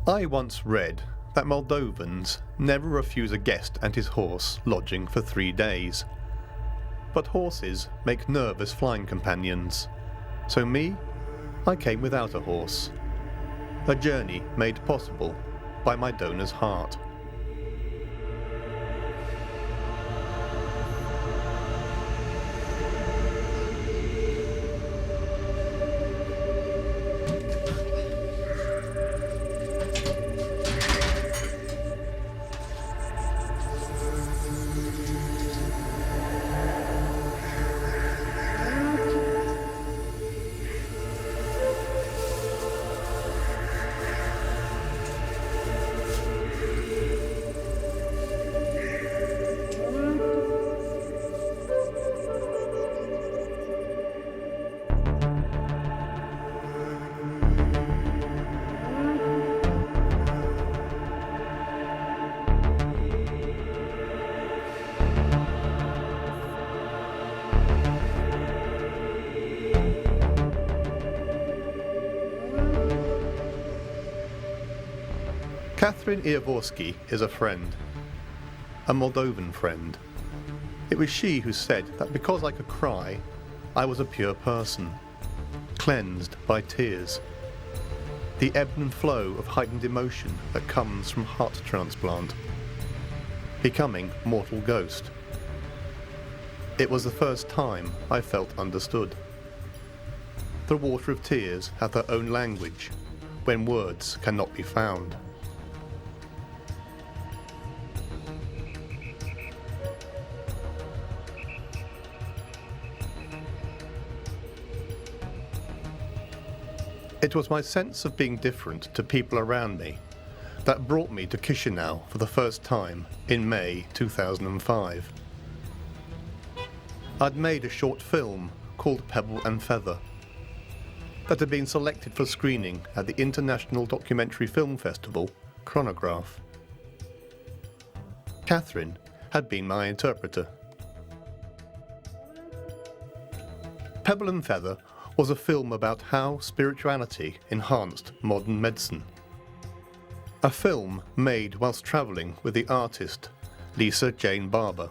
I once read that Moldovans never refuse a guest and his horse lodging for 3 days. But horses make nervous flying companions. So me, I came without a horse. A journey made possible by my donor's heart. Catherine Iaworski is a friend, a Moldovan friend. It was she who said that because I could cry, I was a pure person, cleansed by tears. The ebb and flow of heightened emotion that comes from heart transplant. Becoming mortal ghost. It was the first time I felt understood. The water of tears hath her own language, when words cannot be found. It was my sense of being different to people around me that brought me to Chisinau for the first time in May 2005. I'd made a short film called Pebble and Feather that had been selected for screening at the International Documentary Film Festival, Chronograph. Catherine had been my interpreter. Pebble and Feather was a film about how spirituality enhanced modern medicine. A film made whilst travelling with the artist Lisa Jane Barber.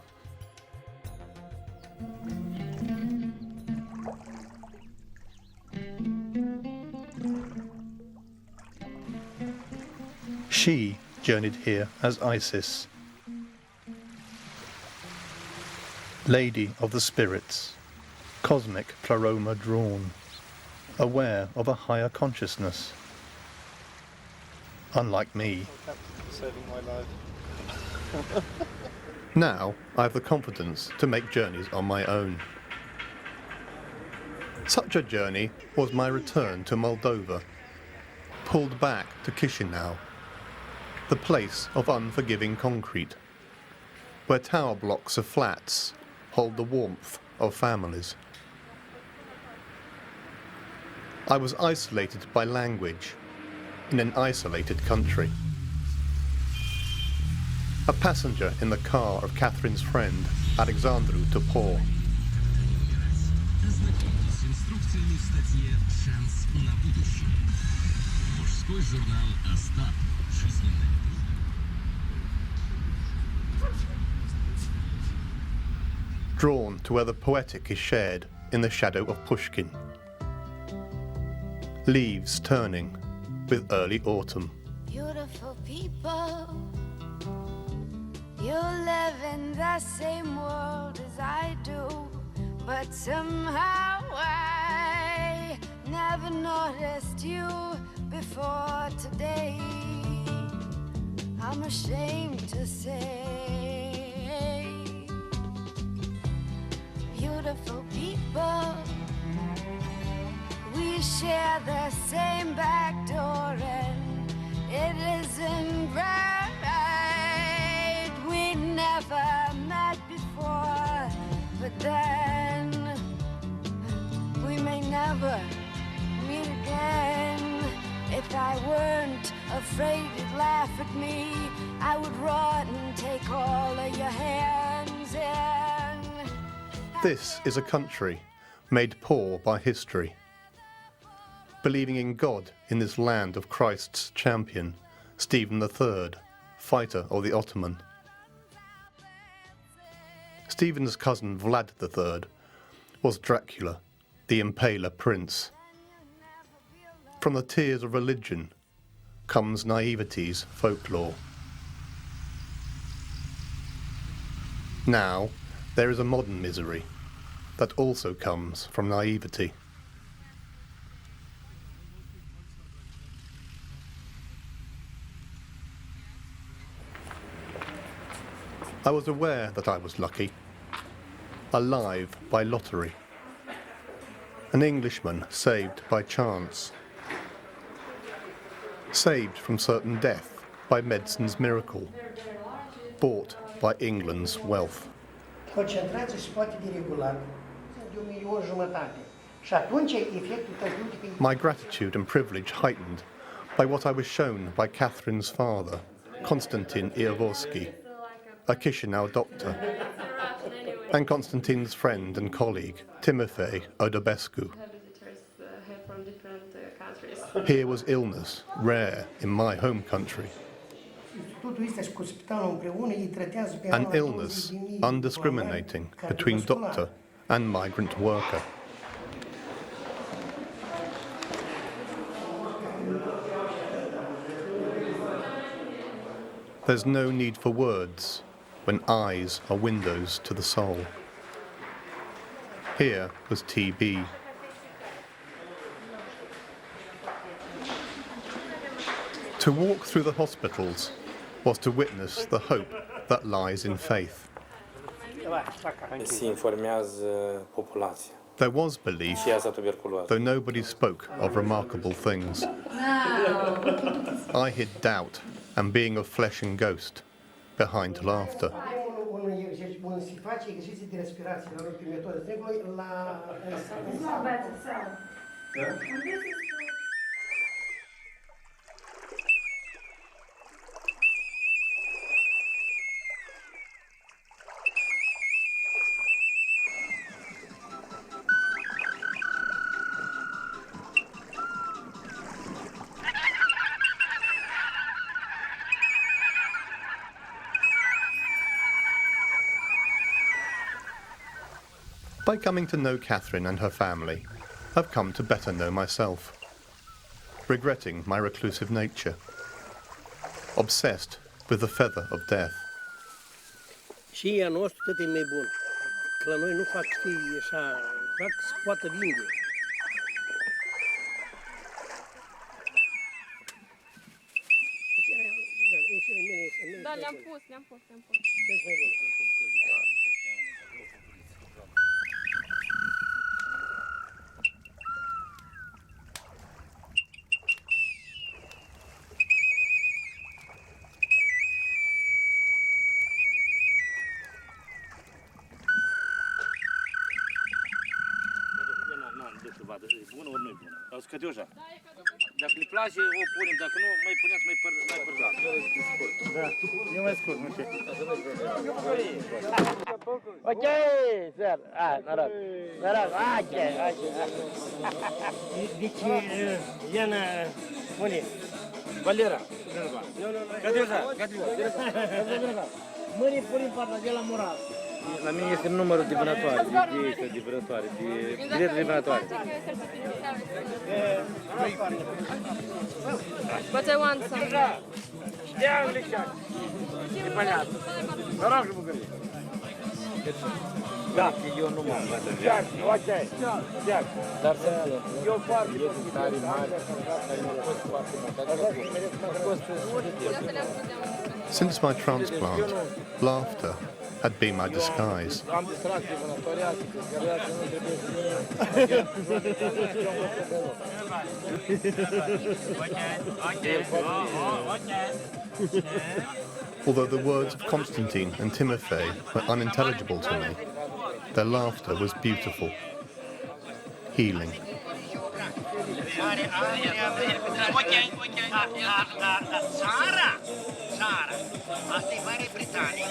She journeyed here as Isis, Lady of the Spirits, cosmic pleroma drawn, aware of a higher consciousness. Unlike me. Saving my life. Now I have the confidence to make journeys on my own. Such a journey was my return to Moldova, pulled back to Chisinau, the place of unforgiving concrete, where tower blocks of flats hold the warmth of families. I was isolated by language in an isolated country. A passenger in the car of Catherine's friend, Alexandru Topor. Drawn to where the poetic is shared in the shadow of Pushkin. Leaves turning with early autumn. Beautiful people, you live in the same world as I do, but somehow I never noticed you before today. I'm ashamed to say, beautiful people, we share the same back door and it isn't right. We never met before, but then we may never meet again. If I weren't afraid you'd laugh at me, I would run and take all of your hands in. This is a country made poor by history. Believing in God in this land of Christ's champion, Stephen III, fighter of the Ottoman. Stephen's cousin Vlad III was Dracula, the Impaler prince. From the tears of religion comes naivety's folklore. Now there is a modern misery that also comes from naivety. I was aware that I was lucky, alive by lottery, an Englishman saved by chance, saved from certain death by medicine's miracle, bought by England's wealth. My gratitude and privilege heightened by what I was shown by Catherine's father, Konstantin Iaworsky, a Chisinau doctor, and Konstantin's friend and colleague, Timofey Odobescu. Here was illness, rare in my home country. An illness undiscriminating between doctor and migrant worker. There's no need for words when eyes are windows to the soul. Here was TB. To walk through the hospitals was to witness the hope that lies in faith. There was belief, though nobody spoke of remarkable things. I hid doubt and being of flesh and ghost behind laughter. By coming to know Catherine and her family, I've come to better know myself, regretting my reclusive nature, obsessed with the feather of death. Și ea nostru tot e mai bun. Că la noi nu fac, știi, așa, fac să poată vinde. Da, le-am pus. Deci mai bun. Bună ori nu-i bună. O scăt eu așa. Dacă le place, o punem. Dacă nu, mai punem să mai părgat. Da, e mai scurt, ok. Ok, sir. Noroc. Noroc, ok. Deci, Iana, spune. Valera. Scăt eu așa. Mâine punem partea de la moral. La mine este numărul de vânătoare, de vânătoare, de bilet de vânătoare. But I want some. Știam, Lișan. E pănează. Noroc, bucărie. Da. Eu nu m-am luat în Chiar, ok. Chiar. Dar să Eu foarte tare mari, care mi-au fost foarte mult. Since my transplant, laughter had been my disguise. am distracție vânătorească, că viața nu trebuie să Although the words of Constantine and Timofey were unintelligible to me, their laughter was beautiful, healing. Sara, asta e Marea Britanie.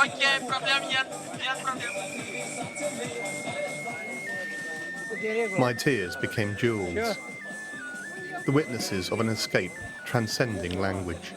Ok, problem, нет, problem. My tears became jewels, the witnesses of an escape transcending language.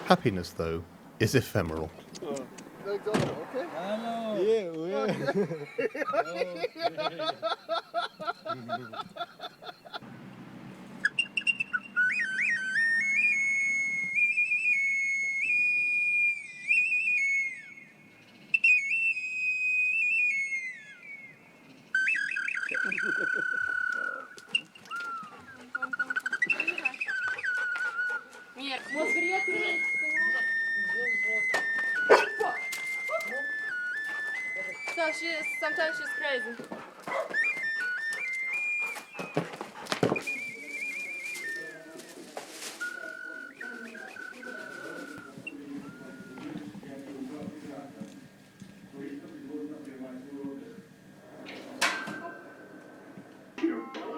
Happiness, though, is ephemeral. Мир. Вот приятный. So sometimes she's crazy.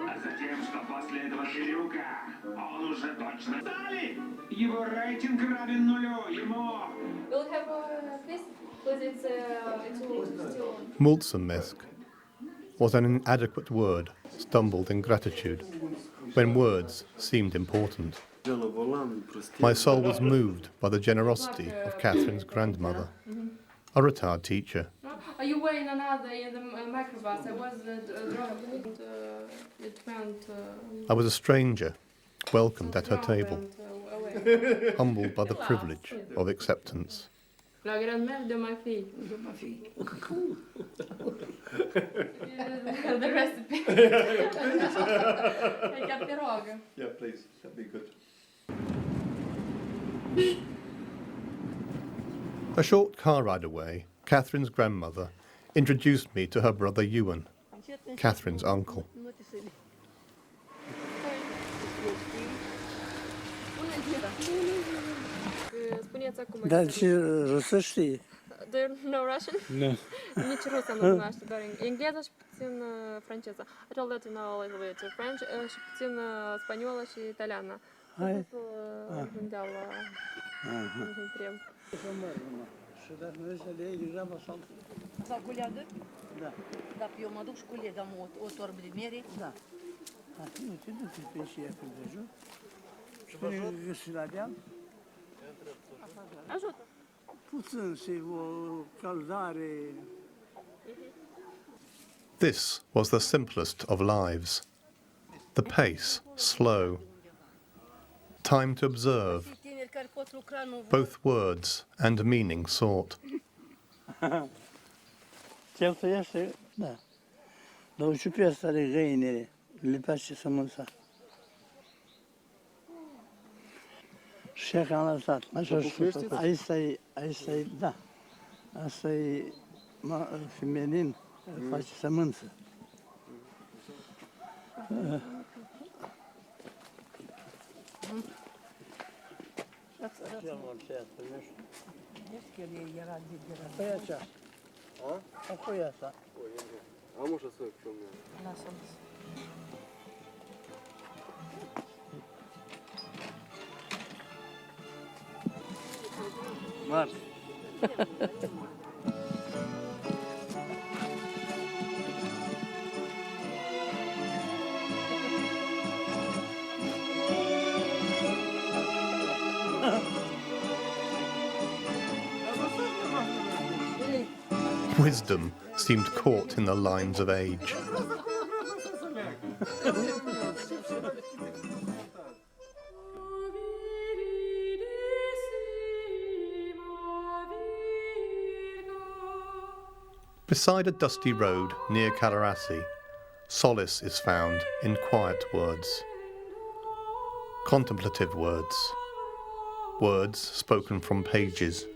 А затем, что после этого трюка он уже точно стали. Его рейтинг равен нулю. Ему... We'll have this because it's still. Mulțumesc was an inadequate word stumbled in gratitude when words seemed important. My soul was moved by the generosity of Catherine's grandmother, a retired teacher. You were in another in the microbus. I was drunk. It went. I was a stranger, welcomed at her table, Away. humbled by the privilege of acceptance. La grand-mère de ma fille. The recipe. I got pirog. Yeah, please, that'd be good. A short car ride away, Catherine's grandmother introduced me to her brother Ewan, Catherine's uncle. Spuneți acum. Dar și rusă știi? Do you know Russian? Nu. Nici rusă nu cunoaște, doar engleză și puțin franceză. I told her to know a little bit French și puțin spaniolă și italiană. Hai. Gândeau la întreb. Și dacă nu se le iei deja așa. Să culeagă? Da. Dacă eu mă duc și culeg, am o torbă de mere? Da. Nu te duci pe și ea când ajung. Și găsi la deal. Ajută. Puțin și o caldare. This was the simplest of lives. The pace slow. Time to observe. Both words and meaning sought. Cheltuiește, da. Dar și pe asta de găinile, le place să mânța. Și că am lăsat. Aici e, da. Asta e feminin, face sămânță. Apoi așa. Apoi asta. Am așa să cum e. Lasă-l. Mars. Wisdom seemed caught in the lines of age. Beside a dusty road near Calarassi, solace is found in quiet words. Contemplative words. Words spoken from pages.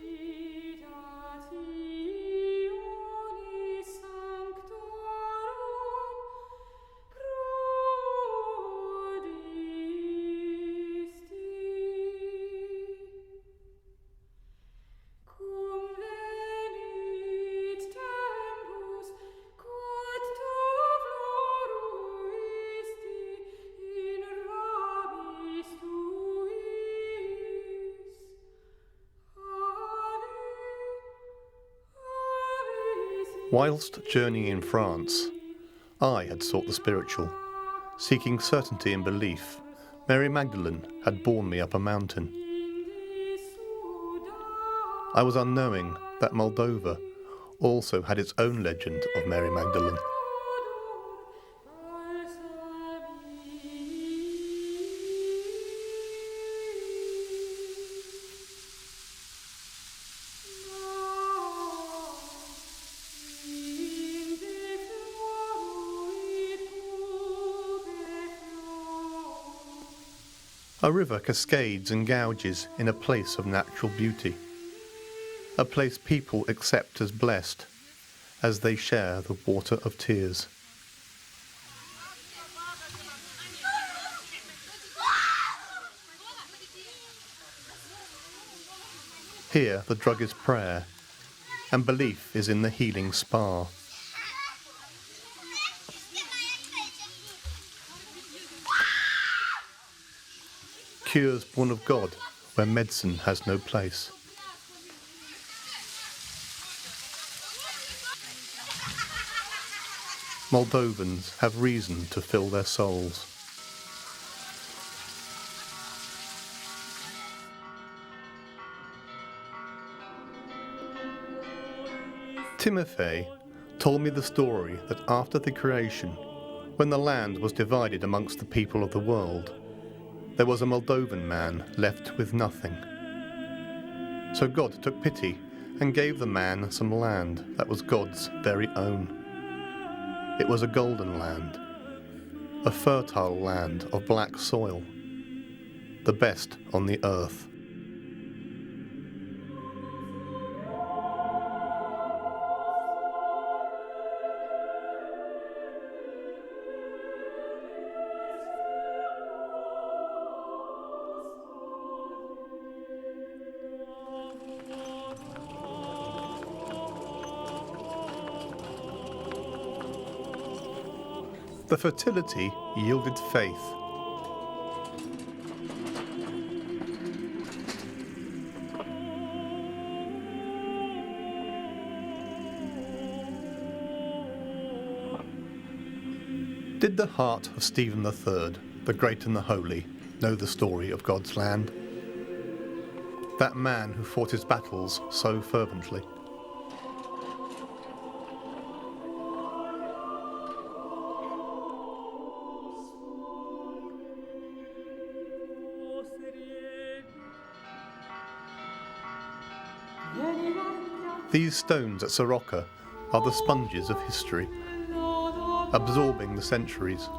Whilst journeying in France, I had sought the spiritual. Seeking certainty in belief, Mary Magdalene had borne me up a mountain. I was unknowing that Moldova also had its own legend of Mary Magdalene. A river cascades and gouges in a place of natural beauty, a place people accept as blessed as they share the water of tears. Here the drug is prayer, and belief is in the healing spa. Cures born of God where medicine has no place. Moldovans have reason to fill their souls. Timofey told me the story that after the creation, when the land was divided amongst the people of the world, there was a Moldovan man left with nothing. So God took pity and gave the man some land that was God's very own. It was a golden land, a fertile land of black soil, the best on the earth. The fertility yielded faith. Did the heart of Stephen III, the Great and the Holy, know the story of God's land? That man who fought his battles so fervently. These stones at Soroka are the sponges of history, absorbing the centuries.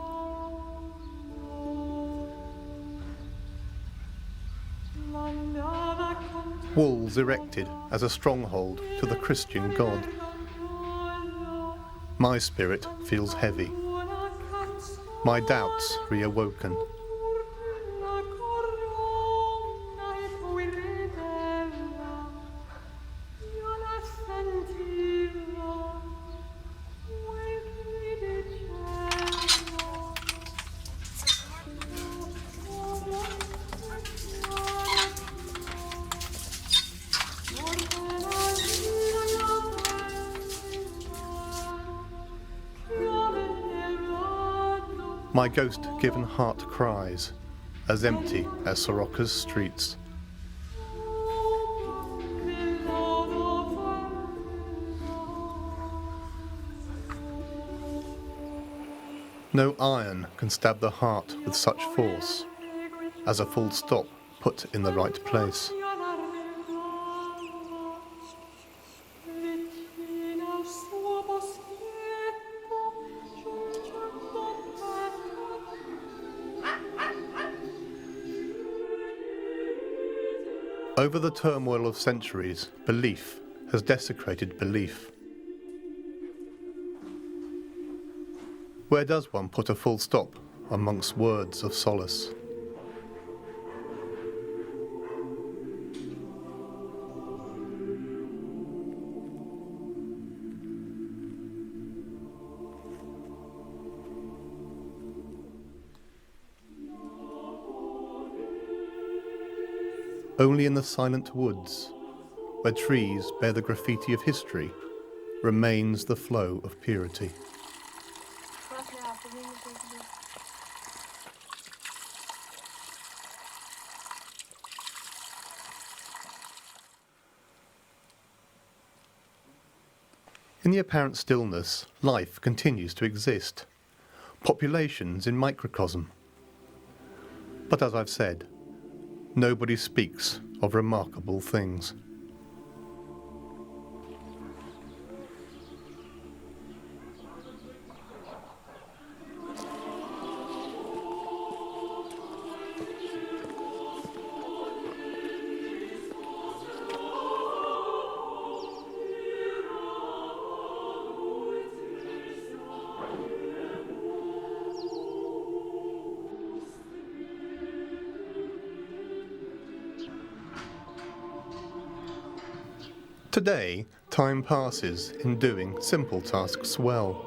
Walls erected as a stronghold to the Christian God. My spirit feels heavy, my doubts reawoken. My ghost-given heart cries, as empty as Soroka's streets. No iron can stab the heart with such force as a full stop put in the right place. Over the turmoil of centuries, belief has desecrated belief. Where does one put a full stop amongst words of solace? Only in the silent woods, where trees bear the graffiti of history, remains the flow of purity. In the apparent stillness, life continues to exist. Populations in microcosm. But as I've said, nobody speaks of remarkable things. Today, time passes in doing simple tasks well.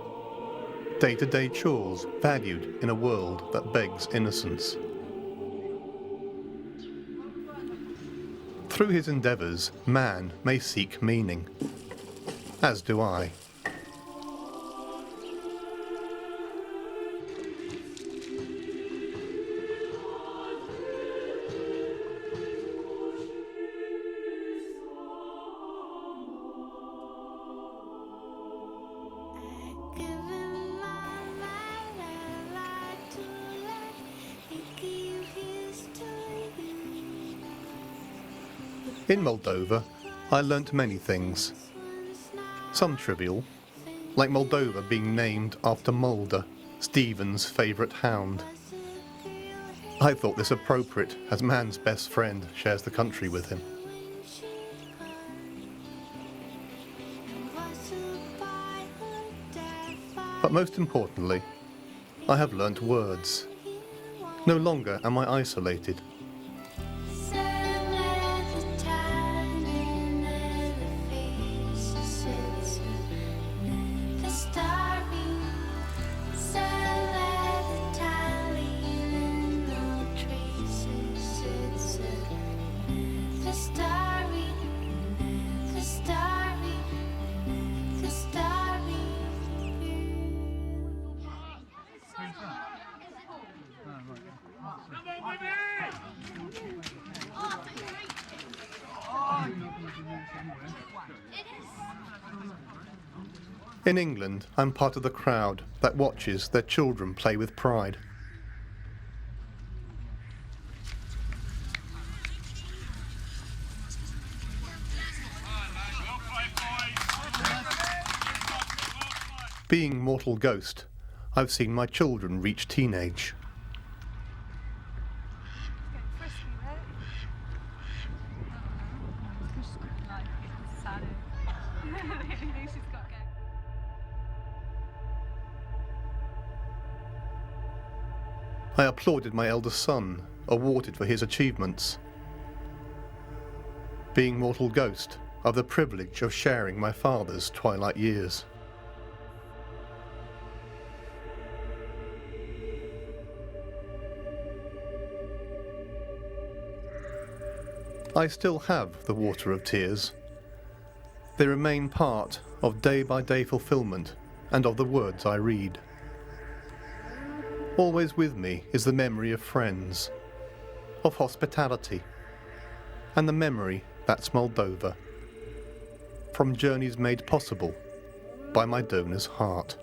Day-to-day chores valued in a world that begs innocence. Through his endeavours, man may seek meaning, as do I. In Moldova, I learnt many things. Some trivial, like Moldova being named after Mulder, Stephen's favourite hound. I thought this appropriate, as man's best friend shares the country with him. But most importantly, I have learnt words. No longer am I isolated. In England, I'm part of the crowd that watches their children play with pride. Being mortal ghost, I've seen my children reach teenage. I applauded my eldest son, awarded for his achievements. Being mortal ghost, I've the privilege of sharing my father's twilight years. I still have the water of tears. They remain part of day-by-day fulfillment and of the words I read. Always with me is the memory of friends, of hospitality, and the memory that's Moldova, from journeys made possible by my donor's heart.